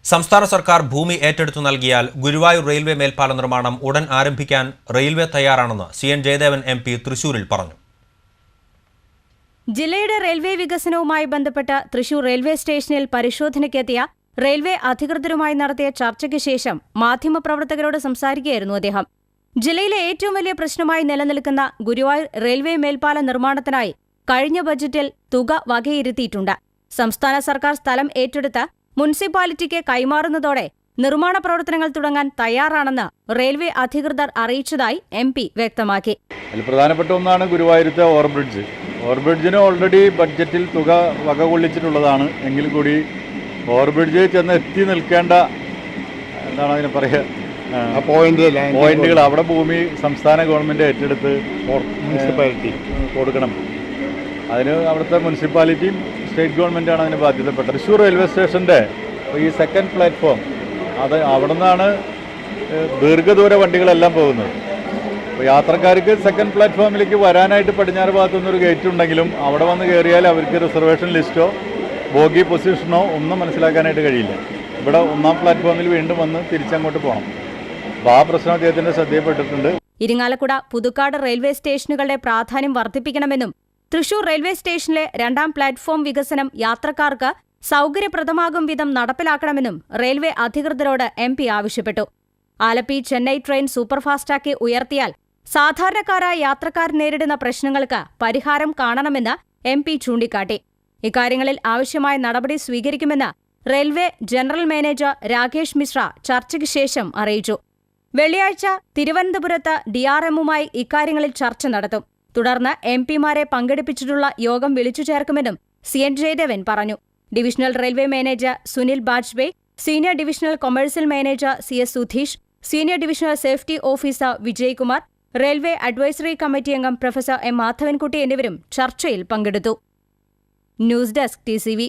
സംസ്ഥാന സർക്കാർ ഭൂമി ഏറ്റെടുത്തു നൽകിയാൽ ഗുരുവായൂർ റെയിൽവേ മേൽപ്പാല നിർമ്മാണം ഉടൻ ആരംഭിക്കാൻ റെയിൽവേ തയ്യാറാണെന്ന് CN ജയദേവൻ MP തൃശൂരിൽ പറഞ്ഞു. ജില്ലയുടെ റെയിൽവേ വികസനവുമായി ബന്ധപ്പെട്ട് തൃശൂർ റെയിൽവേ സ്റ്റേഷനിൽ പരിശോധനയ്ക്കെത്തിയ റെയിൽവേ അധികൃതരുമായി നടത്തിയ ചർച്ചയ്ക്ക് ശേഷം മാധ്യമപ്രവർത്തകരോട് സംസാരിക്കുകയായിരുന്നു അദ്ദേഹം. ജില്ലയിലെ ഏറ്റവും വലിയ പ്രശ്നമായി നിലനിൽക്കുന്ന ഗുരുവായൂർ റെയിൽവേ മേൽപ്പാല നിർമ്മാണത്തിനായി കഴിഞ്ഞ ബജറ്റിൽ തുക വകയിരുത്തിയിട്ടുണ്ട്. സംസ്ഥാന സർക്കാർ സ്ഥലം ഏറ്റെടുത്ത് മുനിസിപ്പാലിറ്റിക്ക് കൈമാറുന്നതോടെ നിർമ്മാണ പ്രവർത്തനങ്ങൾ തുടങ്ങാൻ തയ്യാറാണെന്ന് റെയിൽവേ അധികൃതർ അറിയിച്ചതായി MP വ്യക്തമാക്കി. അതിൽ പ്രധാനപ്പെട്ട ഒന്നാണ് ഗുരുവായൂരത്തെ ഓവർബ്രിഡ്ജ്. ഓവർബ്രിഡ്ജിന് ഓൾറെഡി ബഡ്ജറ്റിൽ തുക വകകൊള്ളിച്ചിട്ടുള്ളതാണ്. എങ്കിൽ കൂടി ഓവർബ്രിഡ്ജ് ചെന്ന് എത്തി നിൽക്കേണ്ട എന്താണ് അതിന് പറയുക പോയിന്റുകൾ അവിടെ ഭൂമി സംസ്ഥാന ഗവൺമെൻറ് ഏറ്റെടുത്ത് മുനിസിപ്പാലിറ്റി കൊടുക്കണം. അതിന് അവിടുത്തെ മുനിസിപ്പാലിറ്റിയും സ്റ്റേറ്റ് ഗവൺമെൻറ്റാണ് അതിന് ബാധ്യതപ്പെട്ടത്. തൃശ്ശൂർ റെയിൽവേ സ്റ്റേഷൻ്റെ ഈ സെക്കൻഡ് പ്ലാറ്റ്ഫോം അത് അവിടെ നിന്നാണ് ദീർഘദൂര വണ്ടികളെല്ലാം പോകുന്നത്. അപ്പോൾ യാത്രക്കാർക്ക് സെക്കൻഡ് പ്ലാറ്റ്ഫോമിലേക്ക് വരാനായിട്ട് പടിഞ്ഞാറ് ഭാഗത്തുനിന്നൊരു ഗേറ്റ് ഉണ്ടെങ്കിലും അവിടെ വന്ന് കയറിയാൽ അവർക്ക് റിസർവേഷൻ ലിസ്റ്റോ ബോഗി പൊസിഷനോ ഒന്നും മനസ്സിലാക്കാനായിട്ട് കഴിയില്ല. ഇവിടെ ഒന്നാം പ്ലാറ്റ്ഫോമിൽ വീണ്ടും വന്ന് തിരിച്ചങ്ങോട്ട് പോകണം. അപ്പോൾ ആ പ്രശ്നം അദ്ദേഹത്തിൻ്റെ ശ്രദ്ധയിൽപ്പെട്ടിട്ടുണ്ട്. ഇരിങ്ങാലക്കുട പുതുക്കാട് റെയിൽവേ സ്റ്റേഷനുകളുടെ പ്രാധാന്യം വർദ്ധിപ്പിക്കണമെന്നും തൃശൂർ റെയിൽവേ സ്റ്റേഷനിലെ രണ്ടാം പ്ലാറ്റ്ഫോം വികസനം യാത്രക്കാർക്ക് സൗകര്യപ്രദമാകും വിധം നടപ്പിലാക്കണമെന്നും റെയിൽവേ അധികൃതരോട് MP ആവശ്യപ്പെട്ടു. ആലപ്പി ചെന്നൈ ട്രെയിൻ സൂപ്പർഫാസ്റ്റാക്കി ഉയർത്തിയാൽ സാധാരണക്കാരായ യാത്രക്കാർ നേരിടുന്ന പ്രശ്നങ്ങൾക്ക് പരിഹാരം കാണണമെന്ന് MP ചൂണ്ടിക്കാട്ടി. ഇക്കാര്യങ്ങളിൽ ആവശ്യമായ നടപടി സ്വീകരിക്കുമെന്ന് railway general manager Rakesh Mishra ചർച്ചയ്ക്ക് ശേഷം അറിയിച്ചു. വെള്ളിയാഴ്ച തിരുവനന്തപുരത്ത് DRMുമായി ഇക്കാര്യങ്ങളിൽ ചർച്ച നടത്തും. തുടർന്ന് MP-മാരെ പങ്കെടുപ്പിച്ചിട്ടുള്ള യോഗം വിളിച്ചു ചേർക്കുമെന്നും CN ജയദേവൻ പറഞ്ഞു. Divisional railway manager Sunil Bajpai, senior divisional commercial manager CS Sudheesh, senior divisional safety officer Vijaykumar, railway advisory committee അംഗം പ്രൊഫസർ M മാധവൻകുട്ടി എന്നിവരും ചർച്ചയിൽ പങ്കെടുത്തു. News desk TCV.